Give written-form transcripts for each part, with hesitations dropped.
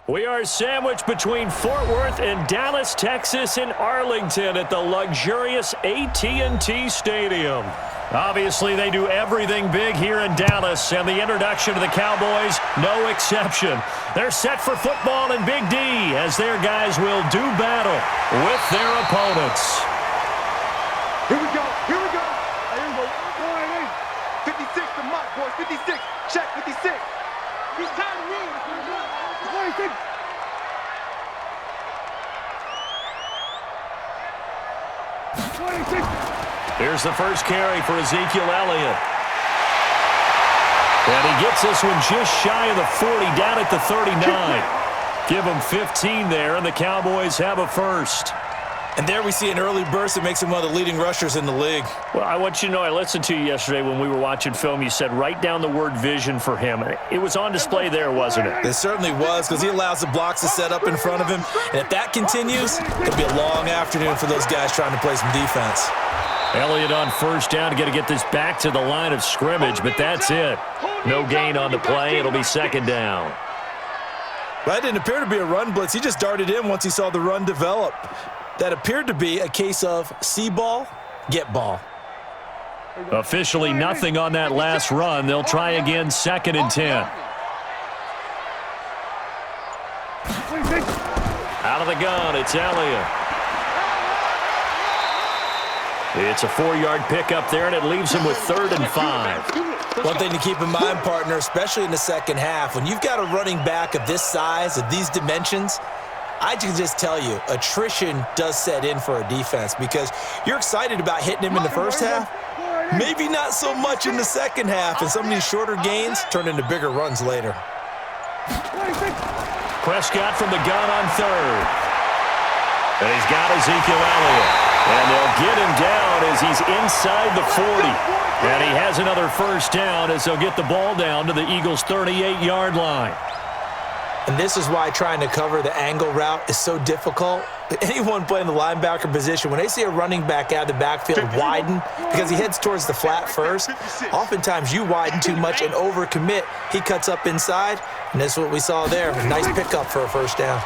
We are sandwiched between Fort Worth and Dallas, Texas, and Arlington at the luxurious AT&T Stadium. Obviously, they do everything big here in Dallas, and the introduction to the Cowboys, no exception. They're set for football in Big D as their guys will do battle with their opponents. Here we go. Here we go. Here we go. 56 to Mike, boys. 56. Check 56. He's tired of me. 26. Here's the first carry for Ezekiel Elliott. And he gets this one just shy of the 40, down at the 39. Give him 15 there, and the Cowboys have a first. And there we see an early burst that makes him one of the leading rushers in the league. Well, I want you to know, I listened to you yesterday when we were watching film. You said write down the word vision for him. It was on display there, wasn't it? It certainly was, because he allows the blocks to set up in front of him. And if that continues, it'll be a long afternoon for those guys trying to play some defense. Elliott on first down, got to get this back to the line of scrimmage, but that's it. No gain on the play. It'll be second down. That didn't appear to be a run blitz. He just darted in once he saw the run develop. That appeared to be a case of see ball, get ball. Officially nothing on that last run. They'll try again, 2nd and 10. Out of the gun, it's Elliott. It's a 4-yard pickup there, and it leaves him with 3rd and 5. One thing to keep in mind, partner, especially in the second half, when you've got a running back of this size, of these dimensions, I can just tell you, attrition does set in for a defense because you're excited about hitting him in the first half, maybe not so much in the second half, and some of these shorter gains turn into bigger runs later. Prescott from the gun on 3rd. And he's got Ezekiel Elliott. And they'll get him down as he's inside the 40. And he has another first down as they'll get the ball down to the Eagles' 38-yard line. And this is why trying to cover the angle route is so difficult. Anyone playing the linebacker position, when they see a running back out of the backfield widen because he heads towards the flat first, oftentimes you widen too much and overcommit. He cuts up inside, and that's what we saw there. A nice pickup for a first down.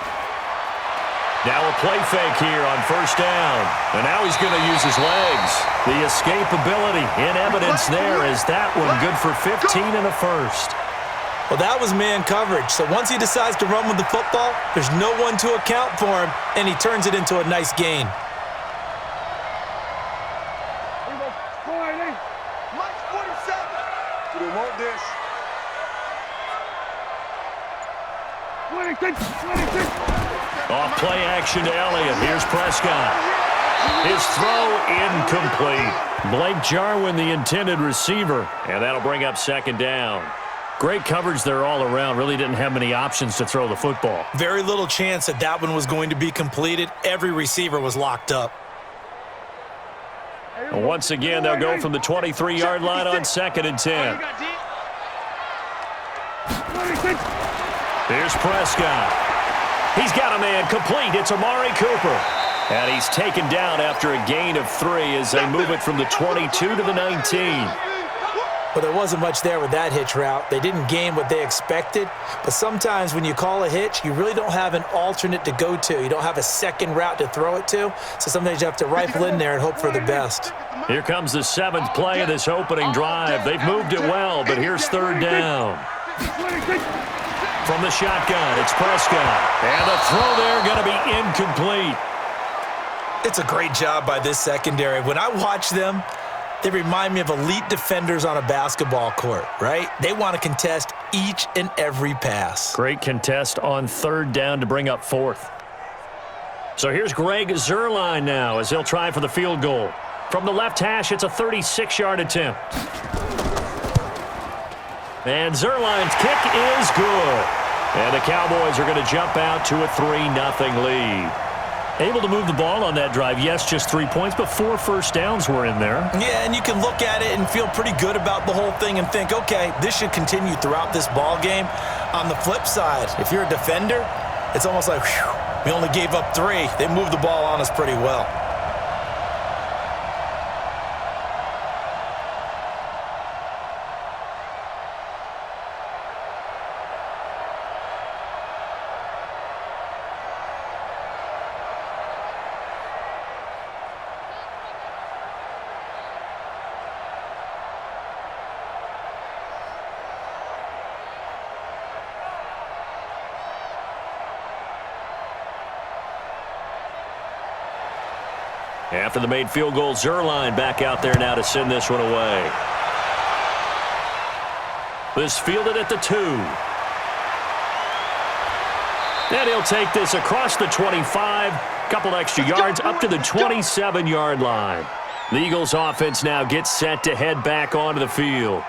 Now a play fake here on first down. And now he's going to use his legs. The escapability in evidence there is that one good for 15 and a first. Well, that was man coverage. So once he decides to run with the football, there's no one to account for him, and he turns it into a nice gain. Mike 47. We want this. 26. Off play action to Elliott. Here's Prescott. His throw incomplete. Blake Jarwin, the intended receiver, and that'll bring up 2nd down. Great coverage there all around. Really didn't have many options to throw the football. Very little chance that that one was going to be completed. Every receiver was locked up. And once again, they'll go from the 23-yard line on 2nd and 10. Here's Prescott. He's got a man complete. It's Amari Cooper. And he's taken down after a gain of 3 as they move it from the 22 to the 19. Well, there wasn't much there with that hitch route. They didn't gain what they expected. But sometimes when you call a hitch, you really don't have an alternate to go to. You don't have a second route to throw it to. So sometimes you have to rifle in there and hope for the best. Here comes the 7th play of this opening drive. They've moved it well, but here's 3rd down. From the shotgun, it's Prescott. And the throw there going to be incomplete. It's a great job by this secondary. When I watch them, they remind me of elite defenders on a basketball court, right? They want to contest each and every pass. Great contest on 3rd down to bring up 4th. So here's Greg Zuerlein now as he'll try for the field goal. From the left hash, it's a 36-yard attempt. And Zuerlein's kick is good. And the Cowboys are going to jump out to a 3-0 lead. Able to move the ball on that drive. Yes, just 3 points, but 4 first downs were in there. Yeah, and you can look at it and feel pretty good about the whole thing and think, okay, this should continue throughout this ball game. On the flip side, if you're a defender, it's almost like, whew, we only gave up 3. They moved the ball on us pretty well. After the made field goal, Zerline back out there now to send this one away. This fielded at the 2. And he'll take this across the 25. Couple extra yards up to the 27-yard line. The Eagles offense now gets set to head back onto the field.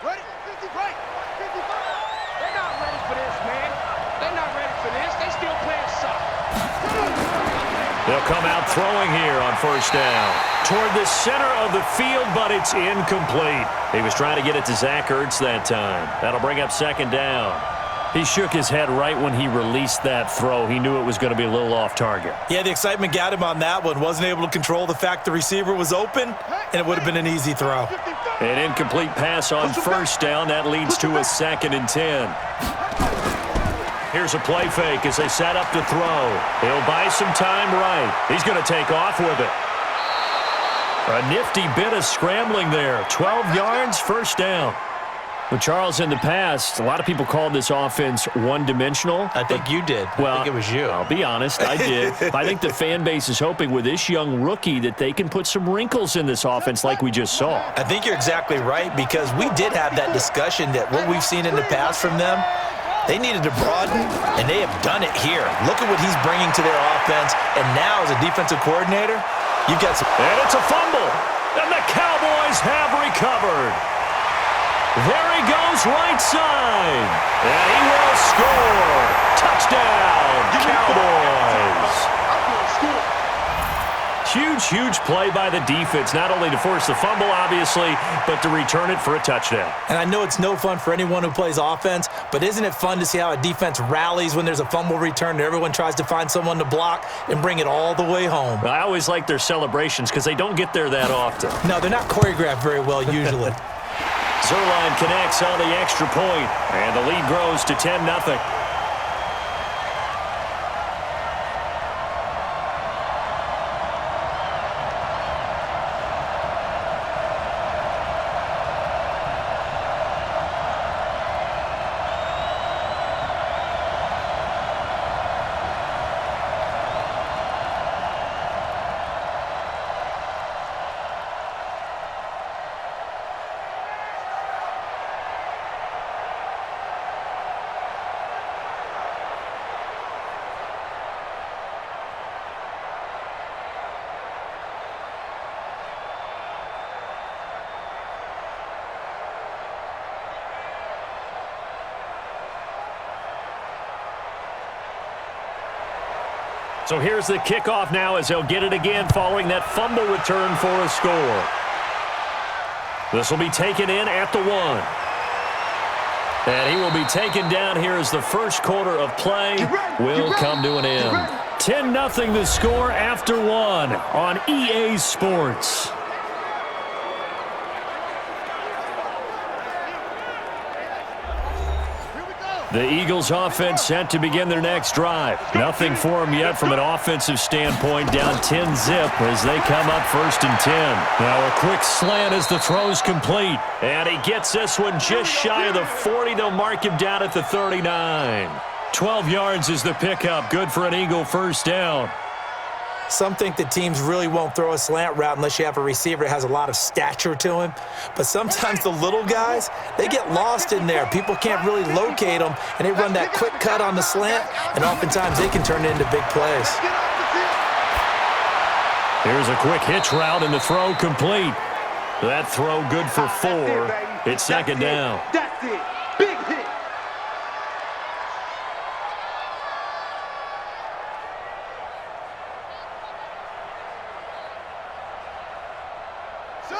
Ready? 50 break. 55. They're not ready for this, man. They're not ready for this. They still playing soccer. They'll come out throwing here on first down. Toward the center of the field, but it's incomplete. He was trying to get it to Zach Ertz that time. That'll bring up second down. He shook his head right when he released that throw. He knew it was going to be a little off target. Yeah, the excitement got him on that one. Wasn't able to control the fact the receiver was open, and it would have been an easy throw. An incomplete pass on first down. That leads to a 2nd and 10. Here's a play fake as they set up to throw. He'll buy some time right. He's going to take off with it. A nifty bit of scrambling there. 12 yards, first down. Well, Charles, in the past, a lot of people called this offense one-dimensional. I think you did. Well, I think it was you. I'll be honest, I did. I think the fan base is hoping with this young rookie that they can put some wrinkles in this offense like we just saw. I think you're exactly right, because we did have that discussion that what we've seen in the past from them, they needed to broaden, and they have done it here. Look at what he's bringing to their offense, and now as a defensive coordinator, you've got some... And it's a fumble, and the Cowboys have recovered. There he goes right side, and he will score. Touchdown, Cowboys. Huge play by the defense, not only to force the fumble, obviously, but to return it for a touchdown. And I know it's no fun for anyone who plays offense, but isn't it fun to see how a defense rallies when there's a fumble return and everyone tries to find someone to block and bring it all the way home? I always like their celebrations because they don't get there that often. No, they're not choreographed very well usually. Zerline connects on the extra point, and the lead grows to 10-0. So here's the kickoff now as they'll get it again following that fumble return for a score. This will be taken in at the 1. And he will be taken down here as the first quarter of play will come to an end. 10-0 the score after 1 on EA Sports. The Eagles offense set to begin their next drive. Nothing for them yet from an offensive standpoint, down 10-0 as they come up 1st and 10. Now a quick slant as the throw's complete. And he gets this one just shy of the 40. They'll mark him down at the 39. 12 yards is the pickup. Good for an Eagle first down. Some think that teams really won't throw a slant route unless you have a receiver that has a lot of stature to him. But sometimes the little guys, they get lost in there. People can't really locate them, and they run that quick cut on the slant, and oftentimes they can turn it into big plays. Here's a quick hitch route, and the throw complete. That throw good for 4. It's second down. That's it. Big hit.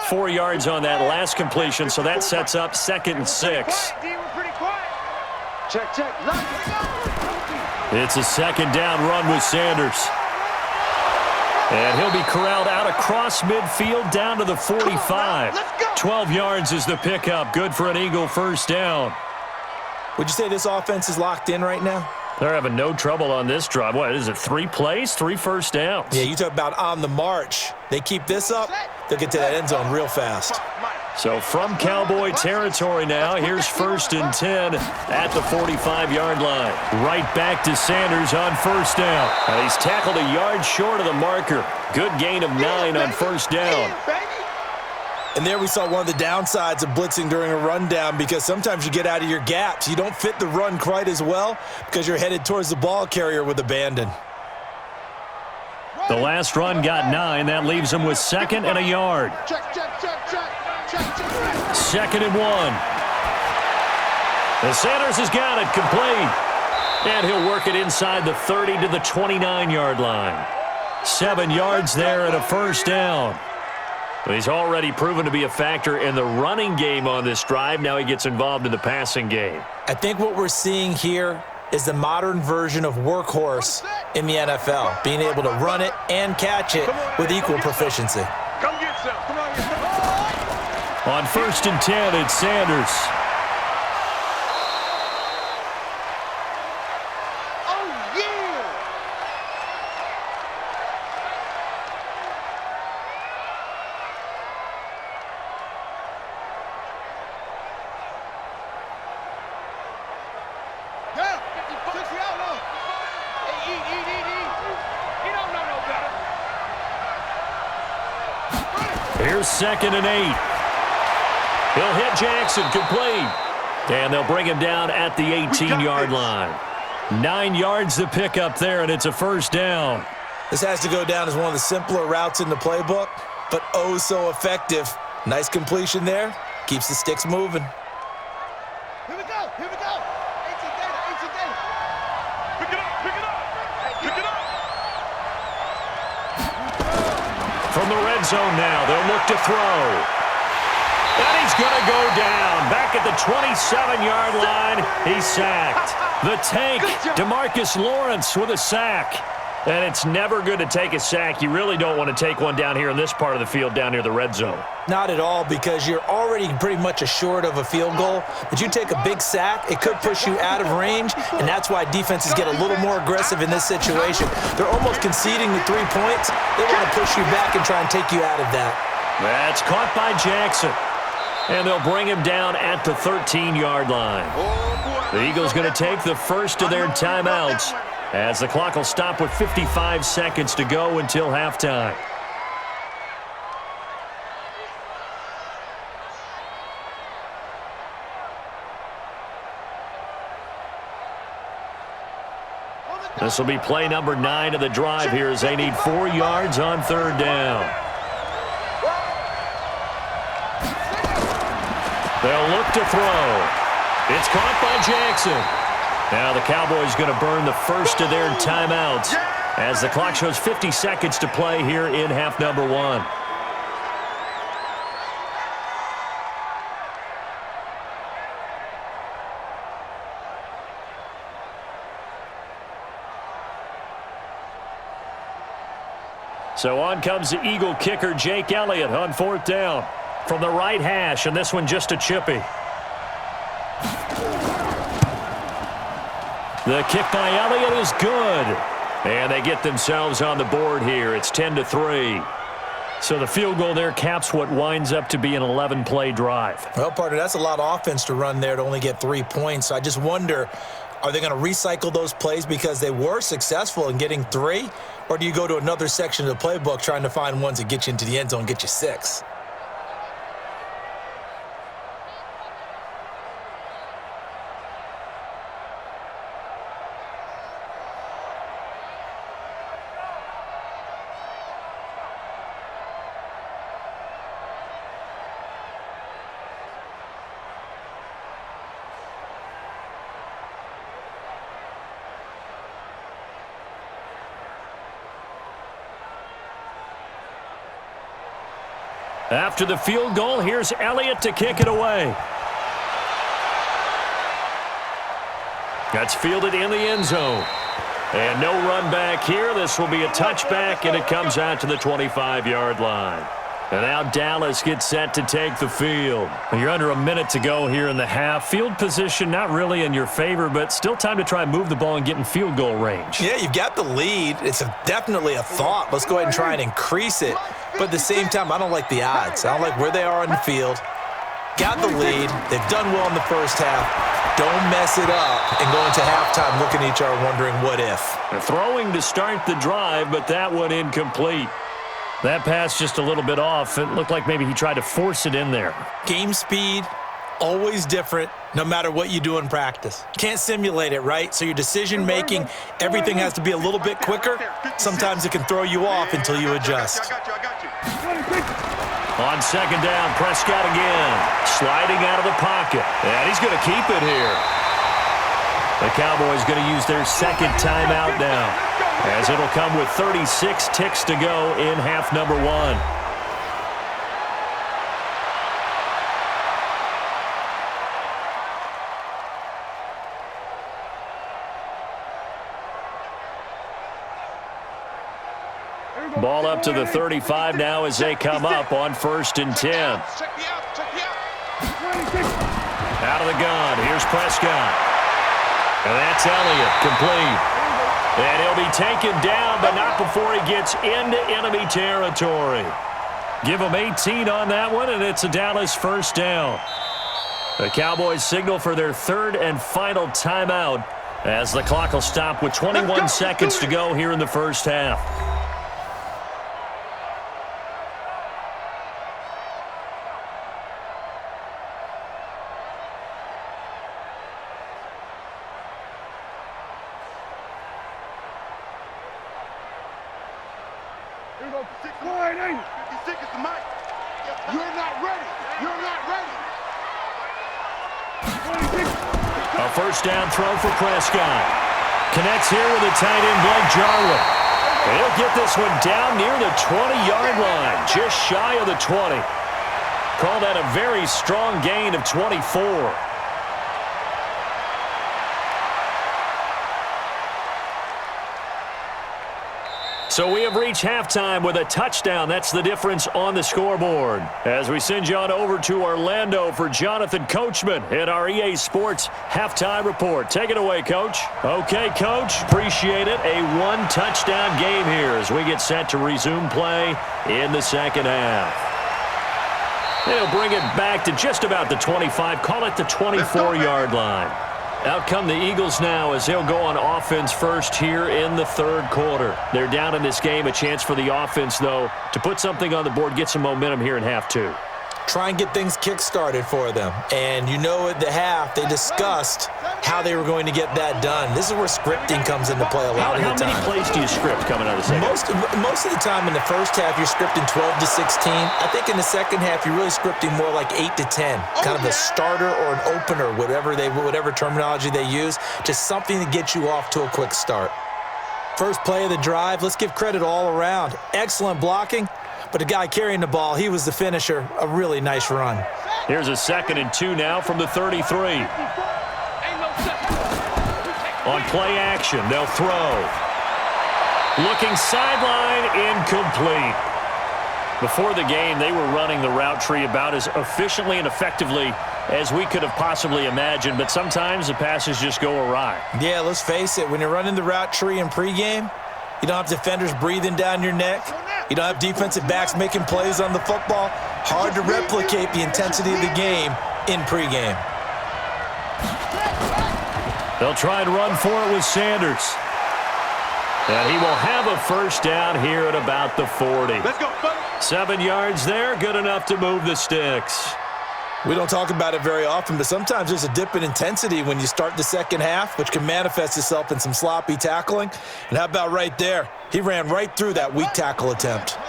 Four yards on that last completion, so that sets up 2nd and 6. Check. It's a second down run with Sanders. And he'll be corralled out across midfield down to the 45. 12 yards is the pickup. Good for an Eagle first down. Would you say this offense is locked in right now? They're having no trouble on this drive. What is it, 3 plays, 3 first downs? Yeah, you talk about on the march. They keep this up, they'll get to that end zone real fast. So from Cowboy territory now, here's 1st and 10 at the 45-yard line. Right back to Sanders on 1st down. And he's tackled a yard short of the marker. Good gain of 9 on 1st down. And there we saw one of the downsides of blitzing during a rundown, because sometimes you get out of your gaps. You don't fit the run quite as well because you're headed towards the ball carrier with abandon. The last run got 9. That leaves him with 2nd and a yard. 2nd and 1. And Sanders has got it complete. And he'll work it inside the 30 to the 29-yard line. 7 yards there and a 1st down. He's already proven to be a factor in the running game on this drive. Now he gets involved in the passing game. I think what we're seeing here is the modern version of workhorse in the NFL, being able to run it and catch it with equal proficiency. Come get some. Come on, get some. On 1st and 10, it's Sanders. Oh, yeah! Yeah! Push you out, low. Hey, eat. He don't know no better. Here's 2nd and 8. He'll hit Jackson, complete. And they'll bring him down at the 18-yard line. 9 yards to pick up there, and it's a 1st down. This has to go down as one of the simpler routes in the playbook, but oh so effective. Nice completion there. Keeps the sticks moving. Here we go. 18 data. Pick it up. From the red zone now, they'll look to throw. And he's going to go down. Back at the 27-yard line, he's sacked. The tank, DeMarcus Lawrence with a sack. And it's never good to take a sack. You really don't want to take one down here in this part of the field down near the red zone. Not at all, because you're already pretty much assured of a field goal. But you take a big sack, it could push you out of range, and that's why defenses get a little more aggressive in this situation. They're almost conceding the 3 points. They want to push you back and try and take you out of that. That's caught by Jackson. And they'll bring him down at the 13-yard line. The Eagles going to take the first of their timeouts, as the clock will stop with 55 seconds to go until halftime. This will be play number 9 of the drive here, as they need 4 yards on 3rd down. They'll look to throw. It's caught by Jackson. Now the Cowboys going to burn the first of their timeouts, as the clock shows 50 seconds to play here in half number 1. So on comes the Eagle kicker, Jake Elliott, on 4th down. From the right hash, and this one just a chippy. The kick by Elliott is good. And they get themselves on the board here. It's 10-3. So the field goal there caps what winds up to be an 11-play drive. Well, partner, that's a lot of offense to run there to only get 3 points. So I just wonder, are they going to recycle those plays because they were successful in getting 3? Or do you go to another section of the playbook trying to find ones that get you into the end zone and get you 6? After the field goal, here's Elliott to kick it away. That's fielded in the end zone. And no run back here. This will be a touchback, and it comes out to the 25-yard line. And now Dallas gets set to take the field. You're under a minute to go here in the half. Field position not really in your favor, but still time to try and move the ball and get in field goal range. Yeah, you've got the lead. It's definitely a thought. Let's go ahead and try and increase it. But at the same time, I don't like the odds. I don't like where they are on the field. got the lead. They've done well in the first half. Don't mess it up and go into halftime looking at each other wondering what if. Throwing to start the drive, but that one incomplete. That pass just a little bit off. It looked like maybe he tried to force it in there. Game speed, always different, no matter what you do in practice. Can't simulate it, right? So your decision-making, everything has to be a little bit quicker. Sometimes it can throw you off until you adjust. On second down, Prescott again. Sliding out of the pocket. And he's going to keep it here. The Cowboys going to use their second timeout now, as it'll come with 36 ticks to go in half number one. Ball up to the 35 now as they come up on 1st and 10. Out of the gun. Here's Prescott. And that's Elliott, complete. And he'll be taken down, but not before he gets into enemy territory. Give him 18 on that one, and it's a Dallas first down. The Cowboys signal for their third and final timeout as the clock will stop with 21 seconds to go here in the first half. A first down throw for Prescott. Connects here with a tight end, Blake Jarwin. He'll get this one down near the 20-yard line, just shy of the 20. Call that a very strong gain of 24. So we have reached halftime with a touchdown. That's the difference on the scoreboard. As we send you on over to Orlando for Jonathan Coachman in our EA Sports Halftime Report. Take it away, Coach. Okay, Coach. Appreciate it. A one-touchdown game here as we get set to resume play in the second half. They'll bring it back to just about the 25. Call it the 24-yard line. Out come the Eagles now as they'll go on offense first here in the third quarter. They're down in this game. A chance for the offense, though, to put something on the board, get some momentum here in half two. Try and get things kick-started for them. And you know at the half, they discussed how they were going to get that done. This is where scripting comes into play a lot of the time. How many plays do you script coming out of the second? Most of the time in the first half, you're scripting 12 to 16. I think in the second half, you're really scripting more like 8 to 10. Kind of a starter or an opener, whatever terminology they use. Just something to get you off to a quick start. First play of the drive, let's give credit all around. Excellent blocking. But the guy carrying the ball, he was the finisher. A really nice run. Here's a 2nd and 2 now from the 33. On play action, they'll throw. Looking sideline, incomplete. Before the game, they were running the route tree about as efficiently and effectively as we could have possibly imagined, but sometimes the passes just go awry. Yeah, let's face it. When you're running the route tree in pregame, you don't have defenders breathing down your neck. You don't have defensive backs making plays on the football. Hard to replicate the intensity of the game in pregame. They'll try and run for it with Sanders. And he will have a first down here at about the 40. Let's go, buddy. 7 yards there, good enough to move the sticks. We don't talk about it very often, but sometimes there's a dip in intensity when you start the second half, which can manifest itself in some sloppy tackling. And how about right there? He ran right through that weak tackle attempt.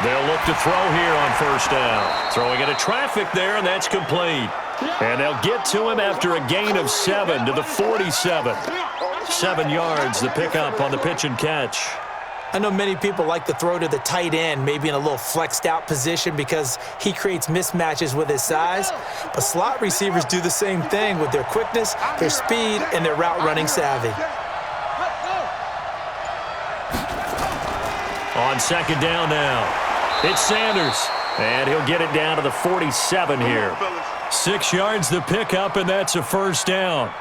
They'll look to throw here on first down. Throwing into traffic there, and that's complete. And they'll get to him after a gain of 7 to the 47. 7 yards, the pickup on the pitch and catch. I know many people like to throw to the tight end, maybe in a little flexed out position because he creates mismatches with his size. But slot receivers do the same thing with their quickness, their speed, and their route running savvy. On second down now, it's Sanders. And he'll get it down to the 47 here. 6 yards the pickup, and that's a first down.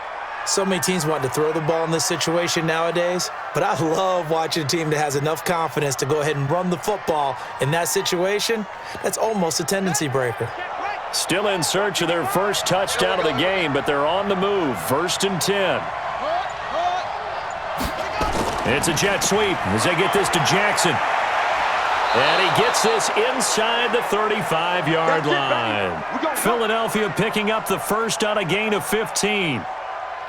So many teams want to throw the ball in this situation nowadays, but I love watching a team that has enough confidence to go ahead and run the football in that situation. That's almost a tendency breaker. Still in search of their first touchdown of the game, but they're on the move. 1st and 10. It's a jet sweep as they get this to Jackson. And he gets this inside the 35-yard line. Philadelphia picking up the first on a gain of 15.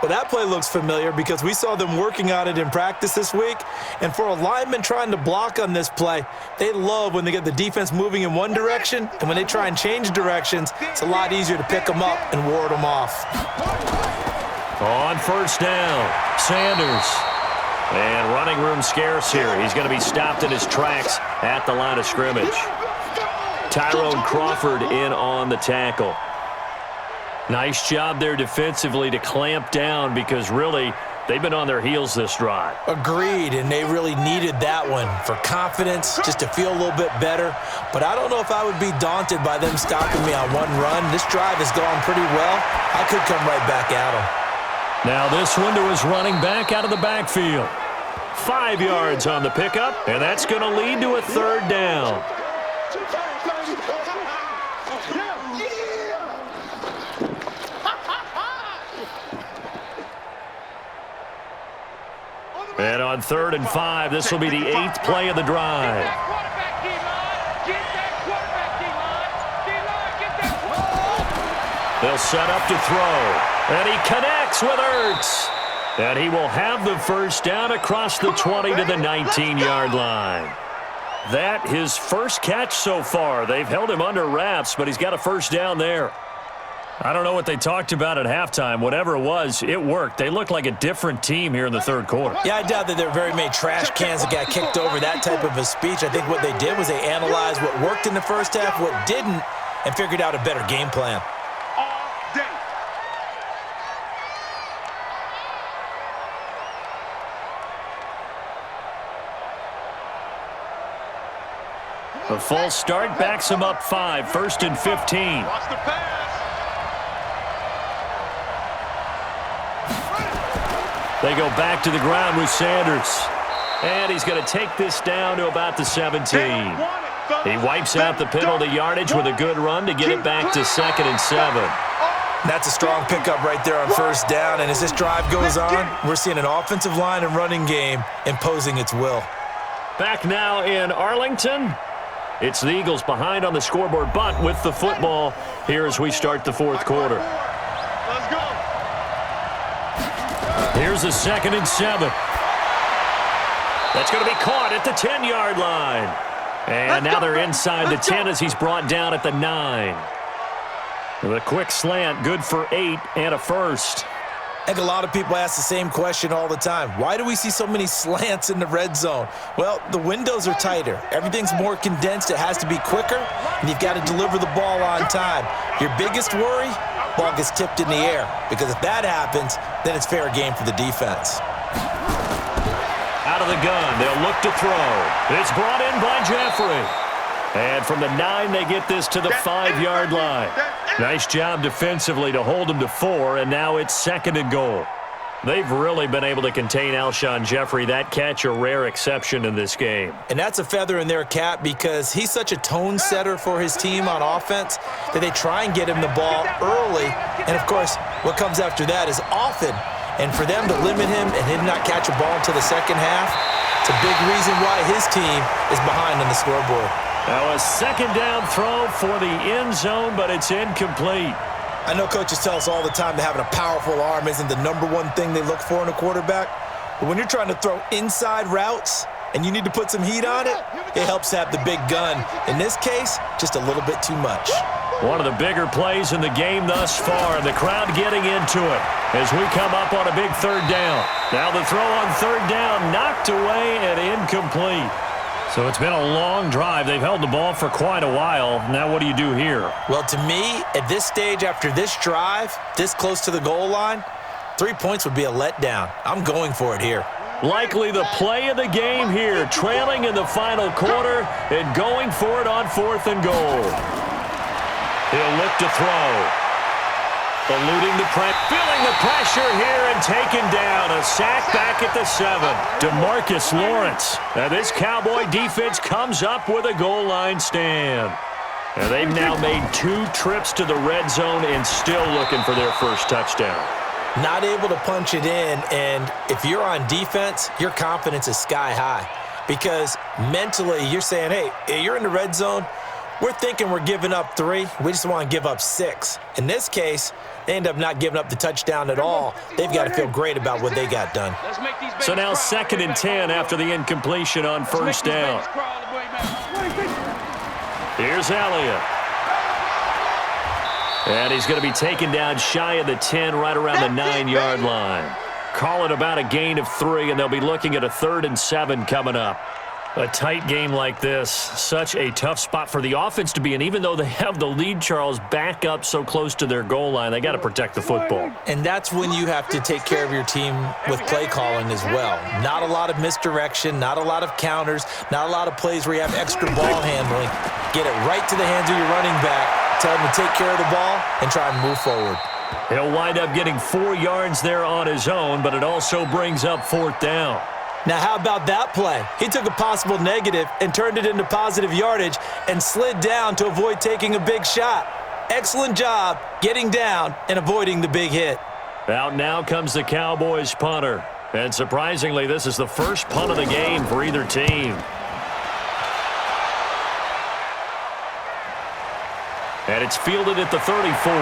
Well, that play looks familiar because we saw them working on it in practice this week. And for a lineman trying to block on this play, they love when they get the defense moving in one direction. And when they try and change directions, it's a lot easier to pick them up and ward them off. On 1st down, Sanders. And running room scarce here. He's going to be stopped in his tracks at the line of scrimmage. Tyrone Crawford in on the tackle. Nice job there defensively to clamp down because really they've been on their heels this drive. Agreed, and they really needed that one for confidence, just to feel a little bit better. But I don't know if I would be daunted by them stopping me on one run. This drive has gone pretty well. I could come right back at them. Now this one to his running back out of the backfield. 5 yards on the pickup, and that's going to lead to a 3rd down. And on 3rd and 5, this will be the 8th play of the drive. They'll set up to throw. And he connects with Ertz. And he will have the first down across the 20 to the 19-yard line. That his first catch so far. They've held him under wraps, but he's got a first down there. I don't know what they talked about at halftime. Whatever it was, it worked. They look like a different team here in the 3rd quarter. Yeah, I doubt that there are very many trash cans that got kicked over, that type of a speech. I think what they did was they analyzed what worked in the first half, what didn't, and figured out a better game plan. A false start backs him up 5, 1st and 15. Watch the pass. They go back to the ground with Sanders. And he's going to take this down to about the 17. He wipes out the penalty yardage with a good run to get it back to 2nd and 7. That's a strong pickup right there on 1st down. And as this drive goes on, we're seeing an offensive line and running game imposing its will. Back now in Arlington. It's the Eagles behind on the scoreboard, but with the football here as we start the 4th quarter. Let's go. Here's a 2nd and 7. That's going to be caught at the 10-yard line. And now they're inside the 10 as he's brought down at the 9. The quick slant, good for 8 and a first. I think a lot of people ask the same question all the time. Why do we see so many slants in the red zone? Well, the windows are tighter. Everything's more condensed. It has to be quicker, and you've got to deliver the ball on time. Your biggest worry? Ball gets tipped in the air, because if that happens, then it's fair game for the defense. Out of the gun, they'll look to throw. It's brought in by Jeffrey. And from the 9, they get this to the 5-yard line. Nice job defensively to hold them to 4, and now it's 2nd and goal. They've really been able to contain Alshon Jeffrey. That catch a rare exception in this game. And that's a feather in their cap because he's such a tone setter for his team on offense that they try and get him the ball early. And, of course, what comes after that is often. And for them to limit him and him not catch a ball until the second half, it's a big reason why his team is behind on the scoreboard. Now a 2nd down throw for the end zone, but it's incomplete. I know coaches tell us all the time that having a powerful arm isn't the #1 thing they look for in a quarterback. But when you're trying to throw inside routes and you need to put some heat on it, it helps to have the big gun. In this case, just a little bit too much. One of the bigger plays in the game thus far, and the crowd getting into it as we come up on a big 3rd down. Now the throw on 3rd down, knocked away and incomplete. So it's been a long drive. They've held the ball for quite a while. Now what do you do here? Well, to me, at this stage after this drive, this close to the goal line, 3 points would be a letdown. I'm going for it here. Likely the play of the game here, trailing in the final quarter and going for it on 4th and goal. He'll look to throw. Eluding the feeling the pressure here and taken down. A sack back at the 7. DeMarcus Lawrence. Now this Cowboy defense comes up with a goal line stand. And they've now made 2 trips to the red zone and still looking for their first touchdown. Not able to punch it in, and if you're on defense, your confidence is sky high. Because mentally, you're saying, hey, you're in the red zone. We're thinking we're giving up 3. We just want to give up 6. In this case, they end up not giving up the touchdown at all. They've got to feel great about what they got done. So now 2nd and 10 after the incompletion on first down. Here's Elliott. And he's going to be taken down shy of the 10, right around the 9-yard line. Call it about a gain of 3, and they'll be looking at a 3rd and 7 coming up. A tight game like this, such a tough spot for the offense to be in. Even though they have the lead, Charles, back up so close to their goal line, they got to protect the football. And that's when you have to take care of your team with play calling as well. Not a lot of misdirection, not a lot of counters, not a lot of plays where you have extra ball handling. Get it right to the hands of your running back, tell him to take care of the ball, and try and move forward. He'll wind up getting 4 yards there on his own, but it also brings up 4th down. Now, how about that play? He took a possible negative and turned it into positive yardage and slid down to avoid taking a big shot. Excellent job getting down and avoiding the big hit. Out now comes the Cowboys punter. And surprisingly, this is the first punt of the game for either team. And it's fielded at the 34.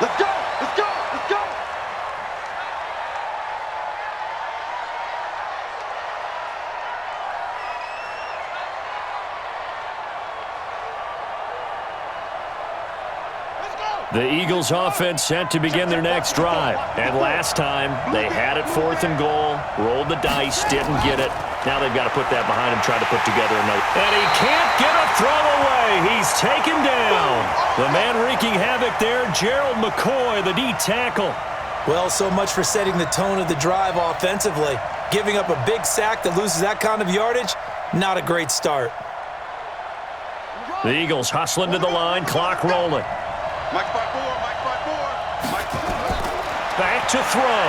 Let's go! Let's go! Let's go! The Eagles offense set to begin their next drive. And last time, they had it 4th and goal, rolled the dice, didn't get it. Now they've got to put that behind him, try to put together another. And he can't get a throw away. He's taken down. The man wreaking havoc there, Gerald McCoy, the D tackle. Well, so much for setting the tone of the drive offensively. Giving up a big sack that loses that kind of yardage, not a great start. The Eagles hustling to the line, clock rolling. Mike 5-4, Mike 5-4. Back to throw.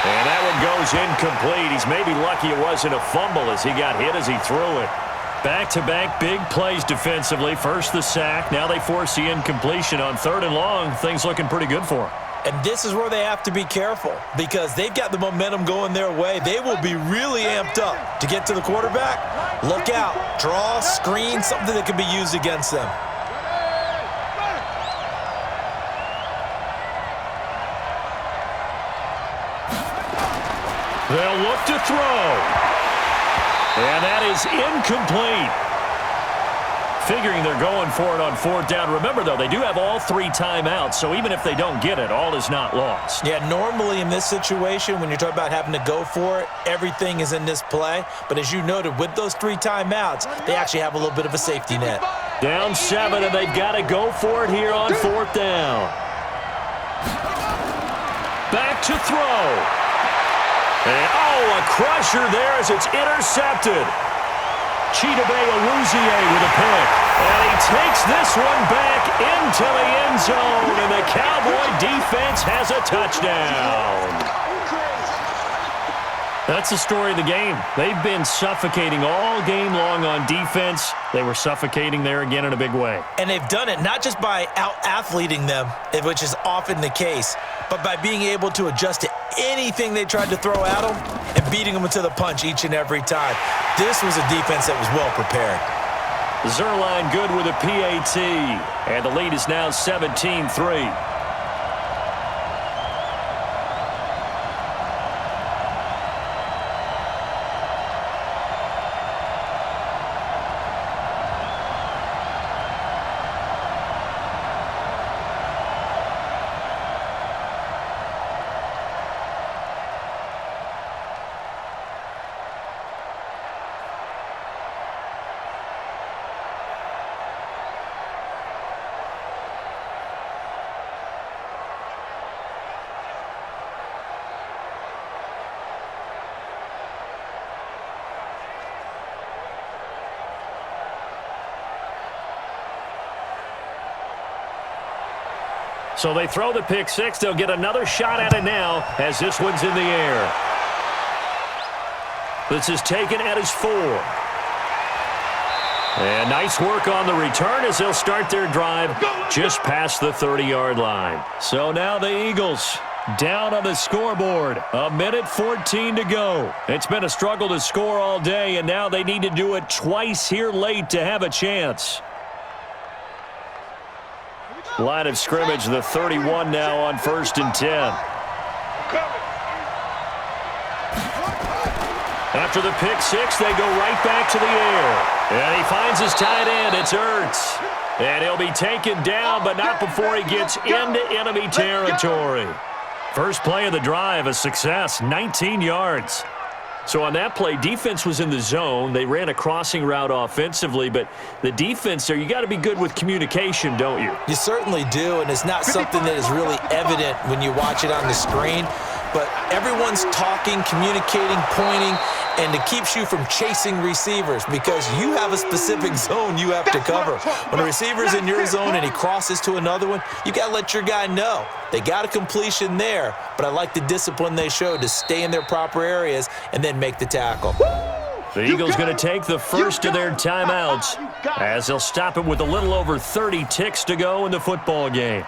And that one goes incomplete. He's maybe lucky it wasn't a fumble as he got hit as he threw it. Back-to-back big plays defensively. First the sack. Now they force the incompletion on 3rd and long. Things looking pretty good for him. And this is where they have to be careful because they've got the momentum going their way. They will be really amped up to get to the quarterback. Look out. Draw, screen, something that can be used against them. They'll look to throw. And that is incomplete. Figuring they're going for it on 4th down. Remember, though, they do have all 3 timeouts, so even if they don't get it, all is not lost. Yeah, normally in this situation, when you're talking about having to go for it, everything is in this play. But as you noted, with those 3 timeouts, they actually have a little bit of a safety net. Down 7, and they've got to go for it here on 4th down. Back to throw. And, a crusher there as it's intercepted. Chidobe Awuzie with a pick. And he takes this one back into the end zone, and the Cowboy defense has a touchdown. That's the story of the game. They've been suffocating all game long on defense. They were suffocating there again in a big way. And they've done it not just by out-athleting them, which is often the case, but by being able to adjust to anything they tried to throw at them and beating them to the punch each and every time. This was a defense that was well prepared. Zerline good with a PAT, and the lead is now 17-3. So they throw the pick six. They'll get another shot at it now as this one's in the air. This is taken at his 4. And nice work on the return as they'll start their drive just past the 30-yard line. So now the Eagles down on the scoreboard. 1:14 to go. It's been a struggle to score all day, and now they need to do it twice here late to have a chance. Line of scrimmage, the 31 now on 1st and 10. After the pick six, they go right back to the air. And he finds his tight end. It's Ertz. And he'll be taken down, but not before he gets into enemy territory. First play of the drive, a success, 19 yards. So on that play, defense was in the zone. They ran a crossing route offensively, but the defense there, you got to be good with communication, don't you? You certainly do, and it's not something that is really evident when you watch it on the screen. But everyone's talking, communicating, pointing, and it keeps you from chasing receivers because you have a specific zone you have to cover. When a receiver's in your zone and he crosses to another one, you got to let your guy know. They got a completion there, but I like the discipline they showed to stay in their proper areas and then make the tackle. The Eagles going to take the first of their timeouts as they'll stop it with a little over 30 ticks to go in the football game.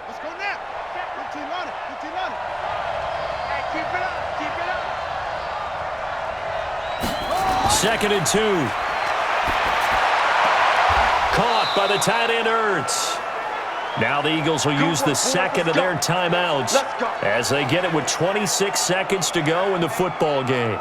Let's go now. 15 on it. 15 on it. Hey, keep it up. Keep it up. 2nd and 2. Caught by the tight end, Ertz. Now the Eagles will use the second of their timeouts as they get it with 26 seconds to go in the football game.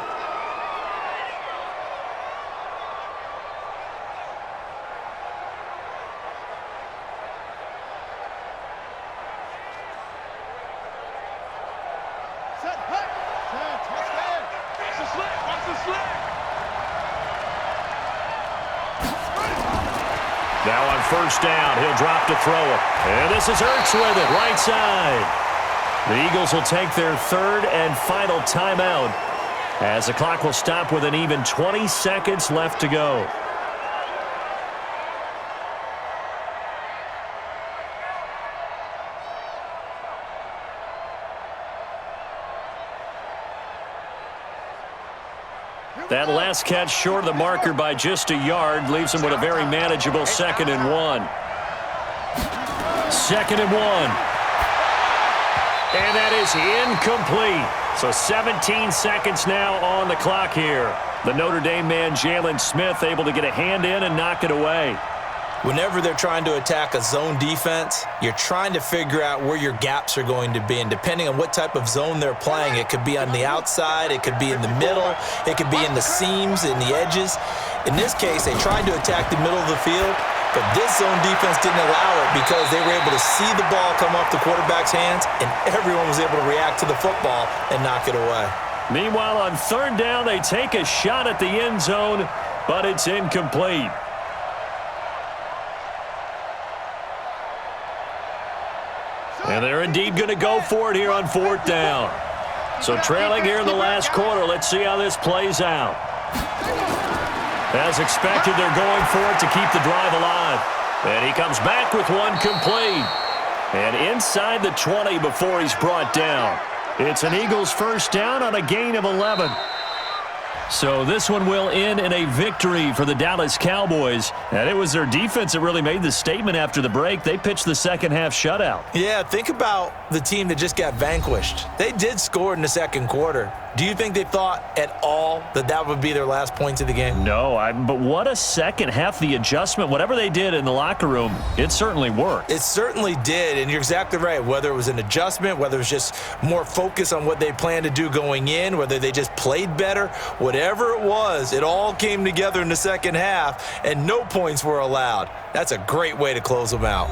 Now on 1st down, he'll drop to throw it. And this is Ertz with it, right side. The Eagles will take their 3rd and final timeout as the clock will stop with an even 20 seconds left to go. That last catch short of the marker by just a yard leaves him with a very manageable 2nd and 1. 2nd and 1. And that is incomplete. So 17 seconds now on the clock here. The Notre Dame man, Jalen Smith, able to get a hand in and knock it away. Whenever they're trying to attack a zone defense, you're trying to figure out where your gaps are going to be. And depending on what type of zone they're playing, it could be on the outside, it could be in the middle, it could be in the seams, in the edges. In this case, they tried to attack the middle of the field, but this zone defense didn't allow it because they were able to see the ball come off the quarterback's hands, and everyone was able to react to the football and knock it away. Meanwhile, on 3rd down, they take a shot at the end zone, but it's incomplete. And they're indeed going to go for it here on 4th down. So trailing here in the last quarter, let's see how this plays out. As expected, they're going for it to keep the drive alive. And he comes back with one complete. And inside the 20 before he's brought down. It's an Eagles 1st down on a gain of 11. So this one will end in a victory for the Dallas Cowboys. And it was their defense that really made the statement after the break. They pitched the second half shutout. Yeah, think about the team that just got vanquished. They did score in the 2nd quarter. Do you think they thought at all that that would be their last points of the game? No, but what a second half. The adjustment, whatever they did in the locker room, it certainly worked. It certainly did, and you're exactly right. Whether it was an adjustment, whether it was just more focus on what they planned to do going in, whether they just played better, whatever it was, it all came together in the second half, and no points were allowed. That's a great way to close them out.